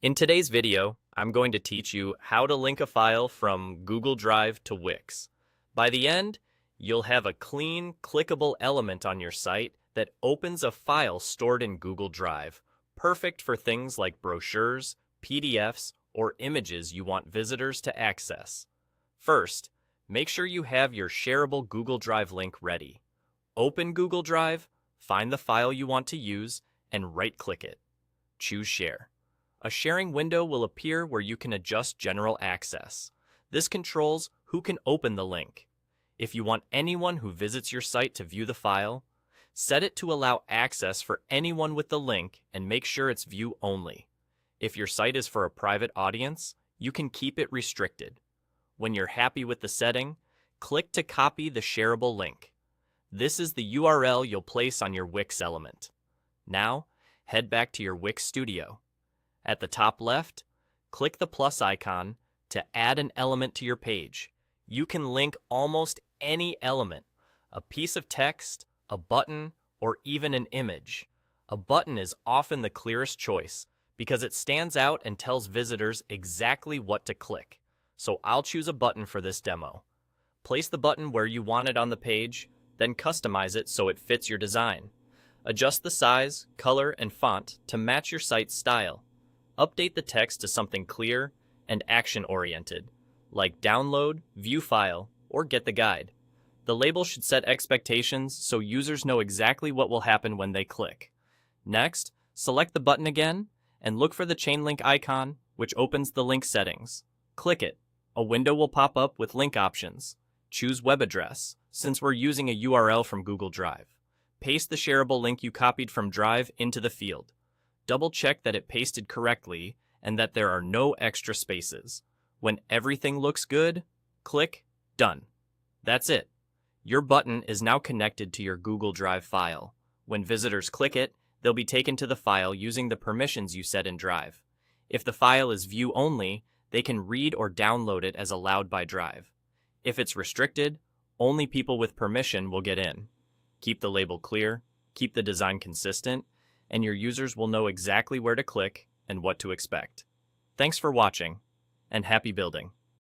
In today's video, I'm going to teach you how to link a file from Google Drive to Wix. By the end, you'll have a clean, clickable element on your site that opens a file stored in Google Drive, perfect for things like brochures, PDFs, or images you want visitors to access. First, make sure you have your shareable Google Drive link ready. Open Google Drive, find the file you want to use, and right-click it. Choose Share. A sharing window will appear where you can adjust general access. This controls who can open the link. If you want anyone who visits your site to view the file, set it to allow access for anyone with the link and make sure it's view only. If your site is for a private audience, you can keep it restricted. When you're happy with the setting, click to copy the shareable link. This is the URL you'll place on your Wix element. Now, head back to your Wix Studio. At the top left, click the plus icon to add an element to your page. You can link almost any element, a piece of text, a button, or even an image. A button is often the clearest choice because it stands out and tells visitors exactly what to click. So I'll choose a button for this demo. Place the button where you want it on the page, then customize it so it fits your design. Adjust the size, color, and font to match your site's style. Update the text to something clear and action-oriented, like download, view file, or get the guide. The label should set expectations so users know exactly what will happen when they click. Next, select the button again and look for the chain link icon, which opens the link settings. Click it. A window will pop up with link options. Choose web address, since we're using a URL from Google Drive. Paste the shareable link you copied from Drive into the field. Double-check that it pasted correctly and that there are no extra spaces. When everything looks good, click Done. That's it. Your button is now connected to your Google Drive file. When visitors click it, they'll be taken to the file using the permissions you set in Drive. If the file is view only, they can read or download it as allowed by Drive. If it's restricted, only people with permission will get in. Keep the label clear, keep the design consistent, and your users will know exactly where to click and what to expect. Thanks for watching, and happy building.